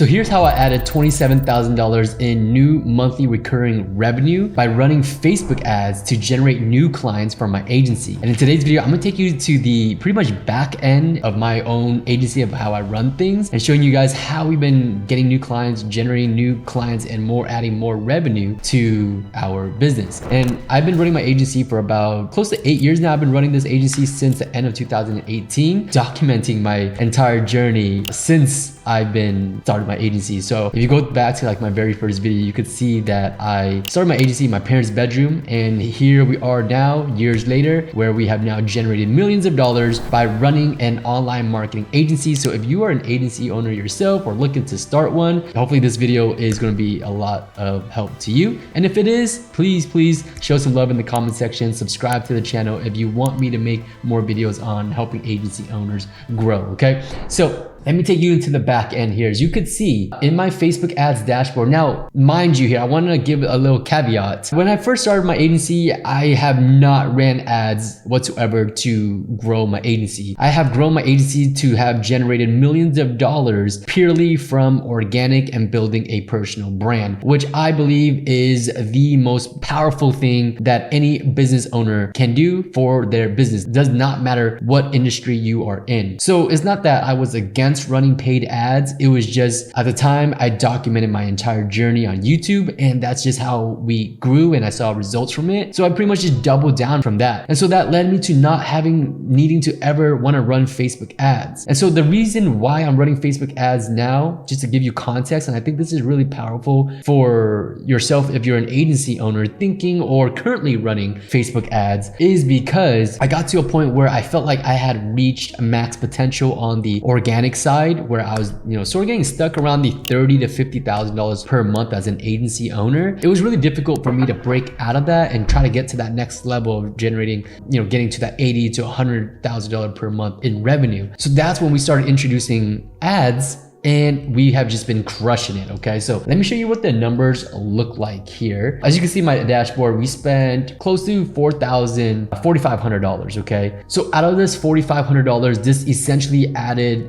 So here's how I added $27,000 in new monthly recurring revenue by running Facebook ads to generate new clients for my agency. And in today's video, I'm gonna take you to the pretty much back end of my own agency of how I run things and showing you guys how we've been getting new clients, generating new clients, and adding more revenue to our business. And I've been running my agency for about close to 8 years now. I've been running this agency since the end of 2018, documenting my entire journey since I've been started my agency. So if you go back to like my very first video, you could see that I started my agency in my parents' bedroom, and here we are now, years later, where we have now generated millions of dollars by running an online marketing agency. So if you are an agency owner yourself or looking to start one, hopefully this video is going to be a lot of help to you. And if it is, please show some love in the comment section, subscribe to the channel if you want me to make more videos on helping agency owners grow, okay? So let me take you into the back end here. As you could see in my Facebook ads dashboard. Now, mind you here, I want to give a little caveat. When I first started my agency, I have not ran ads whatsoever to grow my agency. I have grown my agency to have generated millions of dollars purely from organic and building a personal brand, which I believe is the most powerful thing that any business owner can do for their business. It does not matter what industry you are in. So it's not that I was against running paid ads. It was just at the time I documented my entire journey on YouTube, and that's just how we grew and I saw results from it. So I pretty much just doubled down from that. And so that led me to not needing to ever want to run Facebook ads. And so the reason why I'm running Facebook ads now, just to give you context, and I think this is really powerful for yourself if you're an agency owner thinking or currently running Facebook ads, is because I got to a point where I felt like I had reached max potential on the organic side, where I was, sort of getting stuck around the $30,000 to $50,000 per month as an agency owner. It was really difficult for me to break out of that and try to get to that next level of generating, getting to that $80,000 to $100,000 per month in revenue. So that's when we started introducing ads, and we have just been crushing it, okay? So let me show you what the numbers look like here. As you can see my dashboard, we spent close to $4,500, okay? So out of this $4,500, this essentially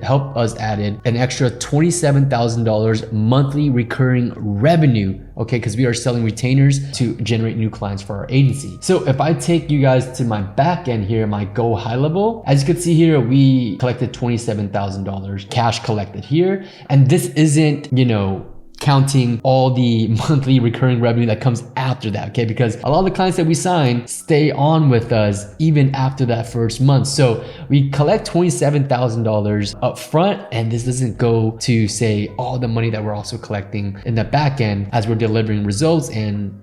helped us added an extra $27,000 monthly recurring revenue, okay? Because we are selling retainers to generate new clients for our agency. So if I take you guys to my back end here, my Go High Level, as you can see here, we collected $27,000 cash collected here. And this isn't, counting all the monthly recurring revenue that comes after that, okay? Because a lot of the clients that we sign stay on with us even after that first month. So we collect $27,000 up front, and this doesn't go to say all the money that we're also collecting in the back end as we're delivering results and,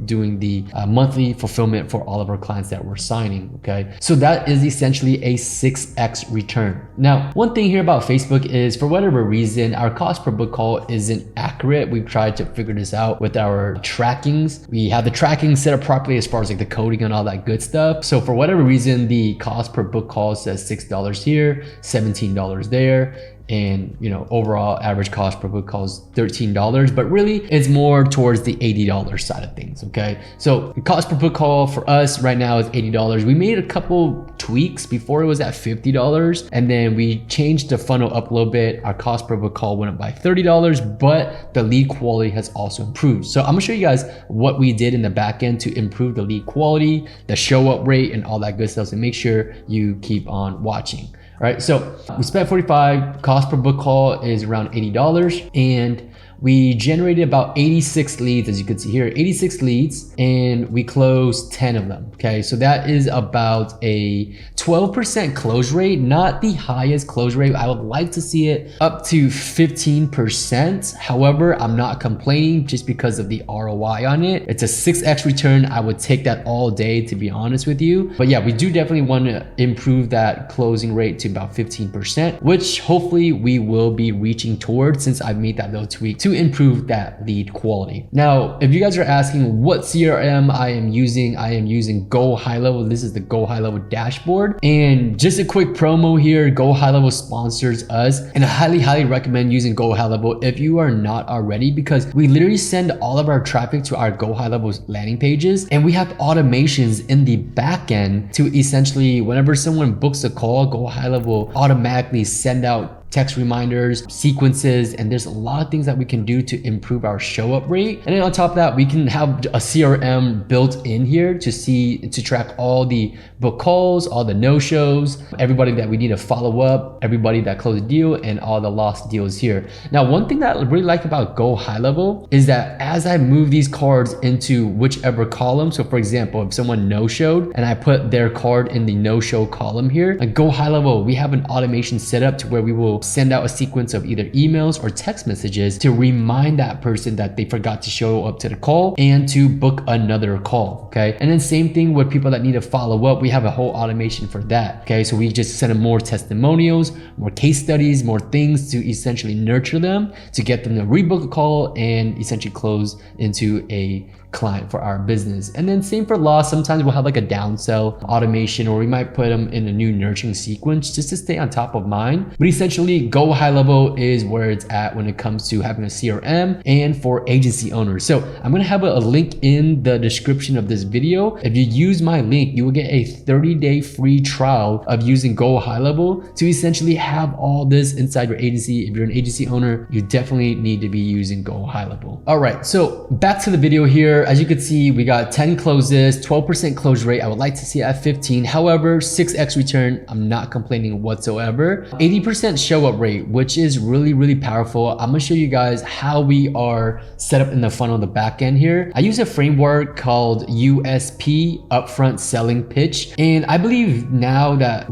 doing the monthly fulfillment for all of our clients that we're signing, okay? So that is essentially a 6x return. Now, one thing here about Facebook is, for whatever reason, our cost per book call isn't accurate. We've tried to figure this out with our trackings. We have the tracking set up properly as far as like the coding and all that good stuff. So for whatever reason, the cost per book call says $6 here, $17 there. And overall average cost per book call is $13, but really it's more towards the $80 side of things, okay? So the cost per book call for us right now is $80. We made a couple tweaks. Before it was at $50, and then we changed the funnel up a little bit. Our cost per book call went up by $30, but the lead quality has also improved. So I'm gonna show you guys what we did in the back end to improve the lead quality, the show up rate, and all that good stuff. So make sure you keep on watching. All right, so we spent $45, cost per book call is around $80, and we generated about 86 leads, as you can see here, 86 leads, and we closed 10 of them, okay? So that is about a 12% close rate, not the highest close rate. I would like to see it up to 15%. However, I'm not complaining just because of the ROI on it. It's a 6x return. I would take that all day, to be honest with you. But yeah, we do definitely want to improve that closing rate to about 15%, which hopefully we will be reaching towards since I've made that little tweak to improve that lead quality. Now, if you guys are asking what CRM I am using Go High Level. This is the Go High Level dashboard. And just a quick promo here, Go High Level sponsors us, and I highly recommend using Go High Level if you are not already, because we literally send all of our traffic to our Go High Level landing pages, and we have automations in the back end to essentially, whenever someone books a call, Go High Level automatically send out text reminders, sequences, and there's a lot of things that we can do to improve our show up rate. And then on top of that, we can have a CRM built in here to track all the book calls, all the no-shows, everybody that we need to follow up, everybody that closed a deal, and all the lost deals here. Now, one thing that I really like about Go High Level is that as I move these cards into whichever column, so for example, if someone no-showed and I put their card in the no-show column here, like Go High Level, we have an automation set up to where we will send out a sequence of either emails or text messages to remind that person that they forgot to show up to the call and to book another call, okay? And then same thing with people that need to follow up, we have a whole automation for that, okay? So we just send them more testimonials, more case studies, more things to essentially nurture them, to get them to rebook a call and essentially close into a client for our business. And then same for loss, sometimes we'll have like a downsell automation, or we might put them in a new nurturing sequence just to stay on top of mind. But essentially Go High Level is where it's at when it comes to having a CRM and for agency owners. So I'm gonna have a link in the description of this video. If you use my link, you will get a 30-day free trial of using Go High Level to essentially have all this inside your agency. If you're an agency owner, you definitely need to be using Go High Level. All right, so back to the video here. As you can see, we got 10 closes, 12% close rate. I would like to see it at 15. However, 6x return, I'm not complaining whatsoever. 80% show up rate, which is really, really powerful. I'm gonna show you guys how we are set up in the funnel on the back end here. I use a framework called USP, Upfront Selling Pitch. And I believe now that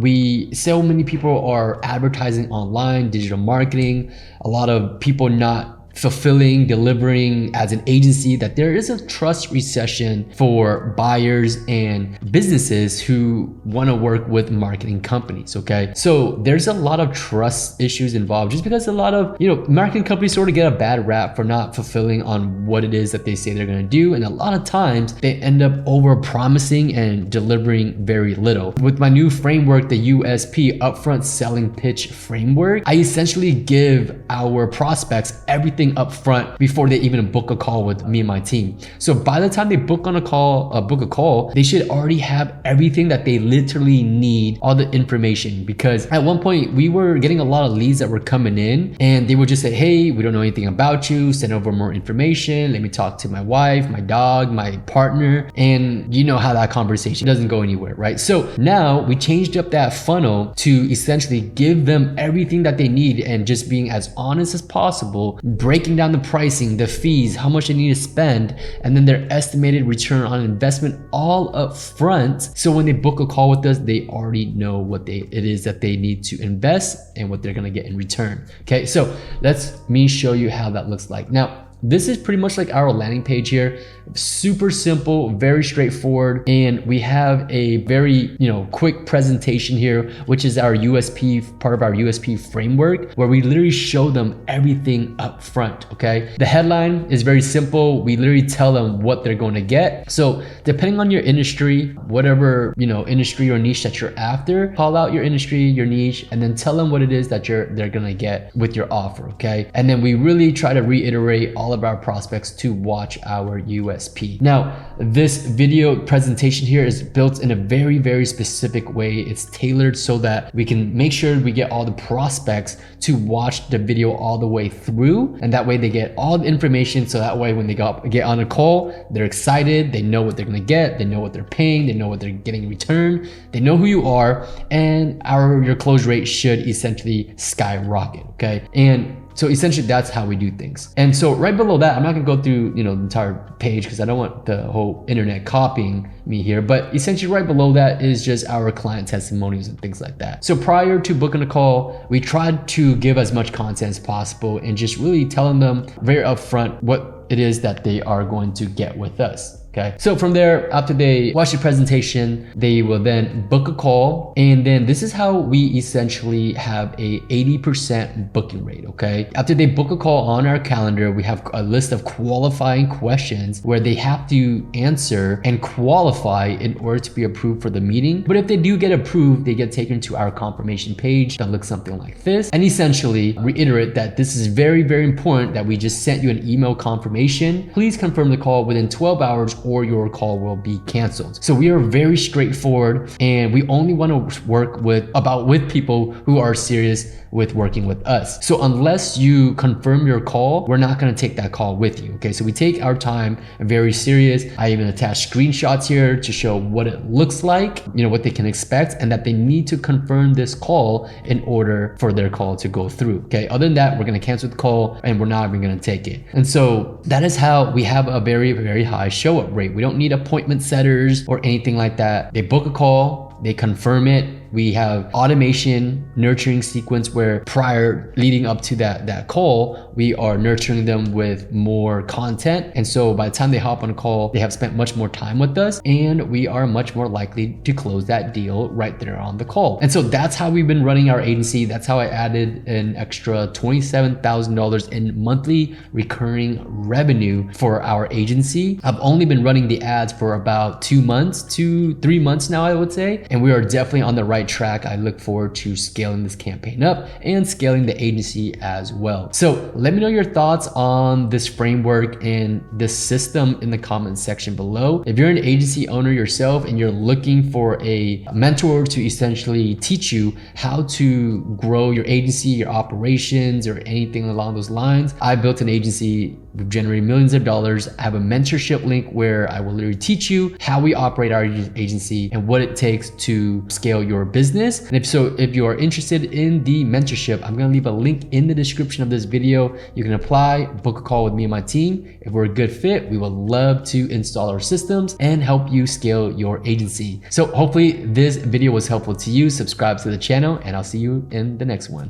so many people are advertising online, digital marketing, a lot of people not fulfilling, delivering as an agency, that there is a trust recession for buyers and businesses who want to work with marketing companies, okay? So there's a lot of trust issues involved just because a lot of, marketing companies sort of get a bad rap for not fulfilling on what it is that they say they're going to do. And a lot of times they end up over promising and delivering very little. With my new framework, the USP, Upfront Selling Pitch framework, I essentially give our prospects everything up front before they even book a call with me and my team. So by the time they book a call, they should already have everything that they literally need, all the information. Because at one point we were getting a lot of leads that were coming in and they would just say, hey, we don't know anything about you, send over more information, let me talk to my wife, my dog, my partner, and you know how that conversation doesn't go anywhere, right? So now we changed up that funnel to essentially give them everything that they need and just being as honest as possible, breaking down the pricing, the fees, how much they need to spend, and then their estimated return on investment all up front. So when they book a call with us, they already know what it is that they need to invest and what they're gonna get in return. Okay, so let me show you how that looks like. Now, this is pretty much like our landing page here. Super simple, very straightforward. And we have a very, quick presentation here, which is our USP, part of our USP framework, where we literally show them everything up front, okay? The headline is very simple. We literally tell them what they're going to get. So depending on your industry, whatever, industry or niche that you're after, call out your industry, your niche, and then tell them what it is that they're going to get with your offer, okay? And then we really try to reiterate all of our prospects to watch our USP. Now, this video presentation here is built in a very, very specific way. It's tailored so that we can make sure we get all the prospects to watch the video all the way through. And that way they get all the information. So that way when they get on a call, they're excited, they know what they're gonna get, they know what they're paying, they know what they're getting in return, they know who you are, and your close rate should essentially skyrocket, okay? And so essentially that's how we do things. And so right below that, I'm not gonna go through the entire page because I don't want the whole internet copying me here, but essentially right below that is just our client testimonials and things like that. So prior to booking a call, we tried to give as much content as possible and just really telling them very upfront what it is that they are going to get with us. Okay, so from there, after they watch the presentation, they will then book a call. And then this is how we essentially have a 80% booking rate, okay? After they book a call on our calendar, we have a list of qualifying questions where they have to answer and qualify in order to be approved for the meeting. But if they do get approved, they get taken to our confirmation page that looks something like this. And essentially reiterate that this is very, very important that we just sent you an email confirmation. Please confirm the call within 12 hours or your call will be canceled. So we are very straightforward, and we only want to work with people who are serious with working with us. So unless you confirm your call, we're not going to take that call with you. Okay, so we take our time very serious. I even attach screenshots here to show what it looks like, what they can expect, and that they need to confirm this call in order for their call to go through. Okay, other than that, we're going to cancel the call and we're not even going to take it. And so that is how we have a very, very high show up rate. We don't need appointment setters or anything like that. They book a call, they confirm it. We have automation nurturing sequence where leading up to that call, we are nurturing them with more content. And so by the time they hop on a call, they have spent much more time with us, and we are much more likely to close that deal right there on the call. And so that's how we've been running our agency. That's how I added an extra $27,000 in monthly recurring revenue for our agency. I've only been running the ads for about 2 months, 3 months now, I would say. And we are definitely on the right track. I look forward to scaling this campaign up and scaling the agency as well. So let me know your thoughts on this framework and this system in the comments section below. If you're an agency owner yourself and you're looking for a mentor to essentially teach you how to grow your agency, your operations, or anything along those lines, I built an agency. We've generated millions of dollars. I have a mentorship link where I will literally teach you how we operate our agency and what it takes to scale your business. And if you are interested in the mentorship, I'm gonna leave a link in the description of this video. You can apply, book a call with me and my team. If we're a good fit, we would love to install our systems and help you scale your agency. So hopefully this video was helpful to you. Subscribe to the channel, and I'll see you in the next one.